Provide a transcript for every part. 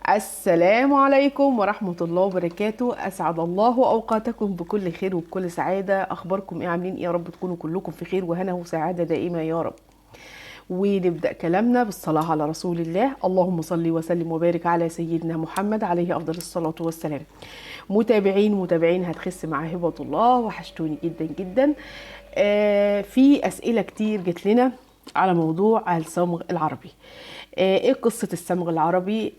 السلام عليكم ورحمة الله وبركاته. أسعد الله أوقاتكم بكل خير وبكل سعادة. أخباركم إيه؟ عاملين إيه؟ يا رب تكونوا كلكم في خير وهنا وسعادة دائمة يا رب. ونبدأ كلامنا بالصلاة على رسول الله. اللهم صل وسلم وبارك على سيدنا محمد عليه أفضل الصلاة والسلام. متابعين هتخس مع هبة الله، وحشتوني جدا جدا. في أسئلة كتير جت لنا على موضوع الصمغ العربي. ايه قصة الصمغ العربي؟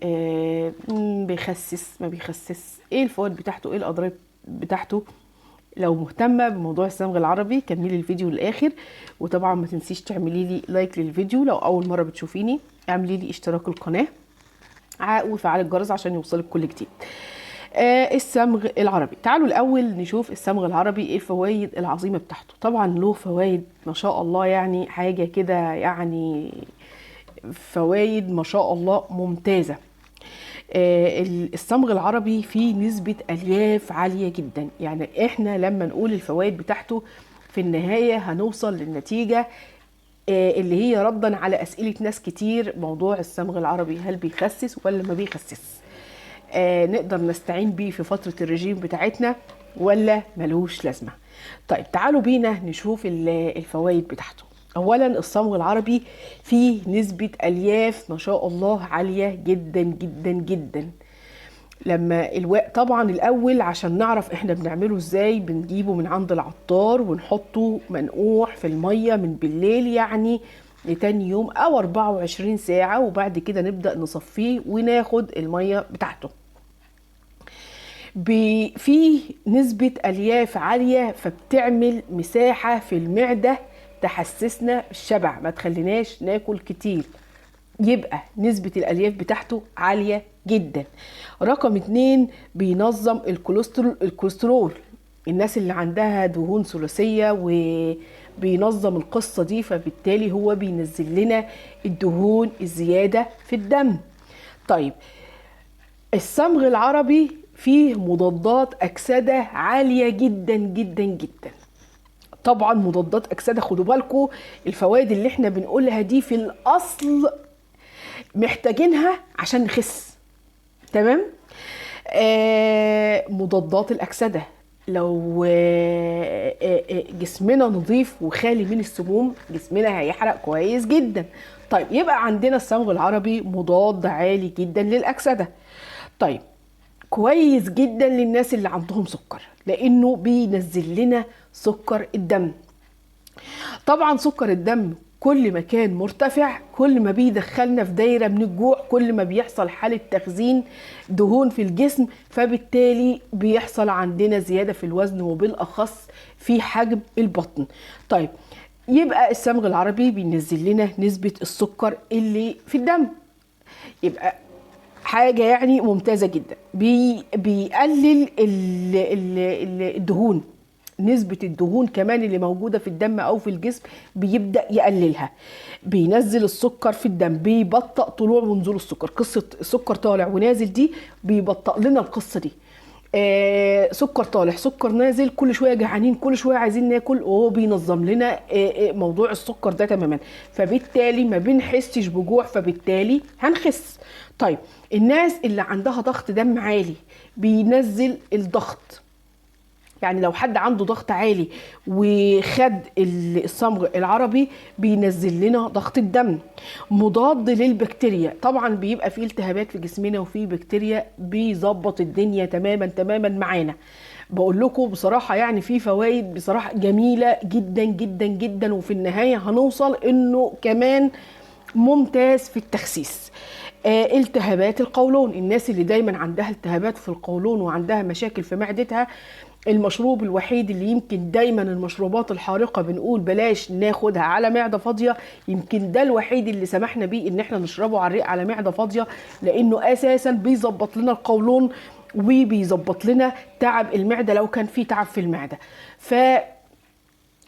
بيخسس ما بيخسس؟ ايه الفوائد بتاعته؟ ايه الاضرار بتاعته؟ لو مهتمة بموضوع الصمغ العربي كملي الفيديو للآخر. وطبعا ما تنسيش تعملي لي لايك للفيديو لو اول مرة بتشوفيني. اعملي لي اشتراك القناة وفعل الجرس عشان يوصلك كل جديد. الصمغ العربي، تعالوا الاول نشوف الصمغ العربي ايه الفوائد العظيمة بتاعته. طبعا له فوائد ما شاء الله، يعني حاجة كده، يعني فوائد ما شاء الله ممتازة. الصمغ العربي فيه نسبة ألياف عالية جدا، يعني احنا لما نقول الفوائد بتاعته في النهاية هنوصل للنتيجة اللي هي ردا على أسئلة ناس كتير. موضوع الصمغ العربي هل بيخسس ولا ما بيخسس؟ نقدر نستعين بيه في فترة الرجيم بتاعتنا ولا ملوش لازمة؟ طيب تعالوا بينا نشوف الفوائد بتاعته. اولا الصمغ العربي فيه نسبة الياف ما شاء الله عالية جدا جدا جدا. لما طبعا الاول عشان نعرف احنا بنعمله ازاي، بنجيبه من عند العطار ونحطه منقوح في المية من بالليل، يعني لتاني يوم او 24 ساعة، وبعد كده نبدأ نصفيه وناخد المية بتاعته. فيه نسبة الياف عالية، فبتعمل مساحة في المعدة تحسسنا بالشبع، ما تخليناش ناكل كتير، يبقى نسبة الألياف بتاعته عالية جدا. رقم 2 بينظم الكوليسترول. الناس اللي عندها دهون ثلاثية وبينظم القصة دي، فبالتالي هو بينزل لنا الدهون الزيادة في الدم. طيب الصمغ العربي فيه مضادات أكسدة عالية جدا جدا جدا. طبعا مضادات أكسدة، خدوا بالكم الفوائد اللي احنا بنقولها دي في الأصل محتاجينها عشان نخس، تمام؟ مضادات الأكسدة، لو جسمنا نظيف وخالي من السموم جسمنا هيحرق كويس جدا. طيب يبقى عندنا الصمغ العربي مضاد عالي جدا للأكسدة. طيب كويس جدا للناس اللي عندهم سكر، لانه بينزل لنا سكر الدم. طبعا سكر الدم كل ما كان مرتفع كل ما بيدخلنا في دايرة من الجوع، كل ما بيحصل حالة تخزين دهون في الجسم، فبالتالي بيحصل عندنا زيادة في الوزن وبالأخص في حجم البطن. طيب يبقى الصمغ العربي بينزل لنا نسبة السكر اللي في الدم، يبقى حاجة يعني ممتازة جدا. بيقلل الدهون، نسبة الدهون كمان اللي موجودة في الدم أو في الجسم بيبدأ يقللها. بينزل السكر في الدم، بيبطئ طلوع ونزول السكر. قصة السكر طالع ونازل دي بيبطئ لنا القصة دي. سكر طالع سكر نازل، كل شويه جعانين كل شويه عايزين ناكل، وهو بينظم لنا موضوع السكر ده تماما، فبالتالي ما بنحسش بجوع، فبالتالي هنخس. طيب الناس اللي عندها ضغط دم عالي بينزل الضغط، يعني لو حد عنده ضغط عالي وخد الصمغ العربي بينزل لنا ضغط الدم. مضاد للبكتيريا، طبعا بيبقى فيه التهابات في جسمنا وفيه بكتيريا، بيظبط الدنيا تماما تماما معانا. بقول لكم بصراحة يعني في فوائد بصراحة جميلة جدا جدا جدا، وفي النهاية هنوصل انه كمان ممتاز في التخسيس. التهابات القولون، الناس اللي دايما عندها التهابات في القولون وعندها مشاكل في معدتها، المشروب الوحيد اللي يمكن دايما المشروبات الحارقة بنقول بلاش ناخدها على معدة فاضية، يمكن ده الوحيد اللي سمحنا بيه ان احنا نشربه على الريق على معدة فاضية، لانه اساسا بيظبط لنا القولون وبيظبط لنا تعب المعدة لو كان في تعب في المعدة.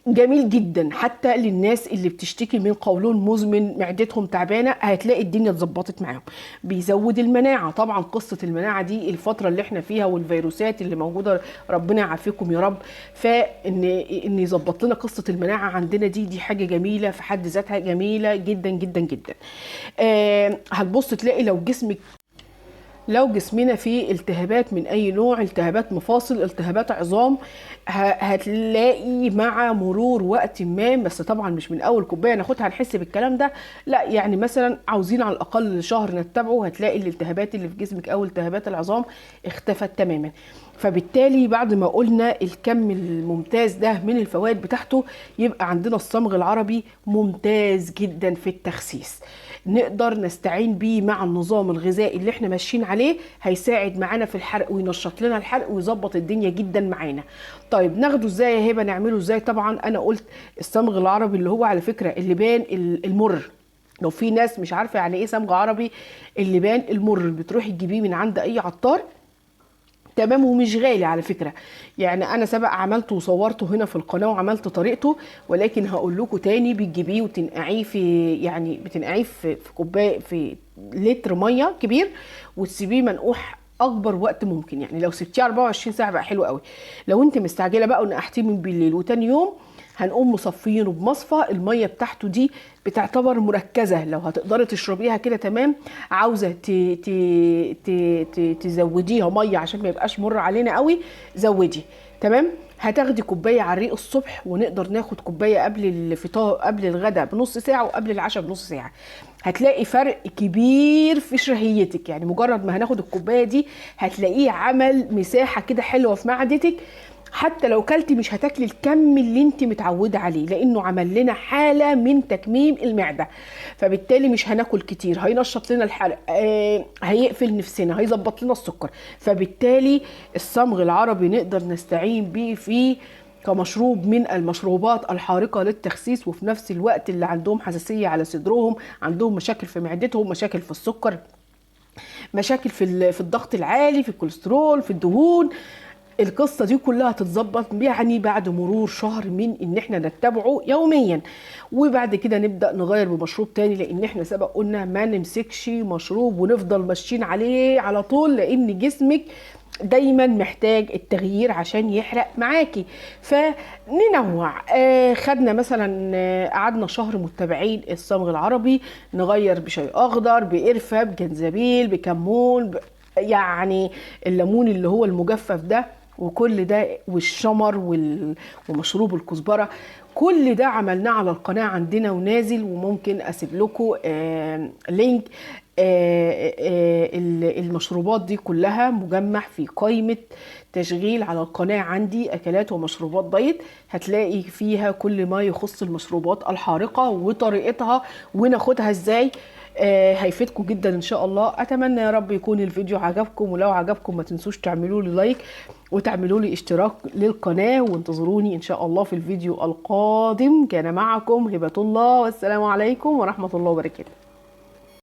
جميل جدا حتى للناس اللي بتشتكي من قولون مزمن معدتهم تعبانه، هتلاقي الدنيا اتظبطت معاهم. بيزود المناعه، طبعا قصه المناعه دي الفتره اللي احنا فيها والفيروسات اللي موجوده ربنا يعافيكم يا رب، فان يظبط لنا قصه المناعه عندنا دي حاجه جميله في حد ذاتها، جميله جدا جدا جدا. هتبص تلاقي لو جسمك لو جسمنا فيه التهابات من اي نوع، التهابات مفاصل، التهابات عظام، هتلاقي مع مرور وقت ما، بس طبعا مش من اول كوبايه ناخدها نحس بالكلام ده، لا يعني مثلا عاوزين على الاقل شهر نتبعه، هتلاقي الالتهابات اللي في جسمك او التهابات العظام اختفت تماما. فبالتالي بعد ما قلنا الكم الممتاز ده من الفوائد بتاعته، يبقى عندنا الصمغ العربي ممتاز جدا في التخسيس، نقدر نستعين بيه مع النظام الغذائي اللي احنا ماشيين عليه، هيساعد معانا في الحرق وينشط لنا الحرق ويظبط الدنيا جدا معانا. طيب ناخده ازاي يا هبه، نعمله ازاي؟ طبعا انا قلت الصمغ العربي اللي هو على فكره اللبان المر، لو في ناس مش عارفه يعني ايه صمغ عربي، اللبان المر بتروحي تجيبيه من عند اي عطار، تمام، ومش غالي على فكره. يعني انا سبق عملته وصورته هنا في القناه وعملت طريقته، ولكن هقول لكم تاني، بتجيبيه وتنقعيه في، يعني بتنقعيه في كوبايه، في لتر ميه كبير، وتسيبيه منقوح اكبر وقت ممكن. يعني لو سبتيه 24 ساعه بقى حلو قوي. لو انت مستعجله بقى ونقحتيه من بالليل وتاني يوم، هنقوم مصفيينه بمصفى، الميه بتاعته دي بتعتبر مركزه، لو هتقدري تشربيها كده تمام. عاوزه تزوديها ميه عشان ما يبقاش مر علينا قوي، زودي. تمام. هتاخدي كوبايه على الريق الصبح، ونقدر ناخد كوبايه قبل الفطار، قبل الغداء بنص ساعه، وقبل العشاء بنص ساعه. هتلاقي فرق كبير في شهيتك، يعني مجرد ما هناخد الكوبايه دي هتلاقيه عمل مساحه كده حلوه في معدتك. حتى لو كلتي مش هتاكلي الكم اللي انت متعوده عليه، لانه عمل لنا حاله من تكميم المعده، فبالتالي مش هناكل كتير، هينشط لنا الحرق، هيقفل نفسنا، هيظبط لنا السكر. فبالتالي الصمغ العربي نقدر نستعين بيه فيه كمشروب من المشروبات الحارقة للتخسيس، وفي نفس الوقت اللي عندهم حساسية على صدرهم، عندهم مشاكل في معدتهم، مشاكل في السكر، مشاكل في الضغط العالي، في الكوليسترول، في الدهون، القصه دي كلها تتظبط يعني بعد مرور شهر من ان احنا نتبعه يوميا. وبعد كده نبدا نغير بمشروب تاني، لان احنا سبق قلنا ما نمسكش مشروب ونفضل ماشيين عليه على طول، لان جسمك دايما محتاج التغيير عشان يحرق معاكي. فننوع. خدنا مثلا، قعدنا شهر متبعين الصمغ العربي، نغير بشاي اخضر، بقرفه، بجنزبيل، بكمون، يعني الليمون اللي هو المجفف ده، وكل ده، والشمر ومشروب الكزبره، كل ده عملناه على القناه عندنا ونازل، وممكن اسيب لكم لينك. المشروبات دي كلها مجمع في قائمه تشغيل على القناه عندي، اكلات ومشروبات دايت، هتلاقي فيها كل ما يخص المشروبات الحارقه وطريقتها وناخدها ازاي. هيفيدكم جدا ان شاء الله. اتمنى يا رب يكون الفيديو عجبكم، ولو عجبكم ما تنسوش تعملوا لي لايك وتعملوا لي اشتراك للقناة، وانتظروني ان شاء الله في الفيديو القادم. كان معكم هبة الله، والسلام عليكم ورحمة الله وبركاته.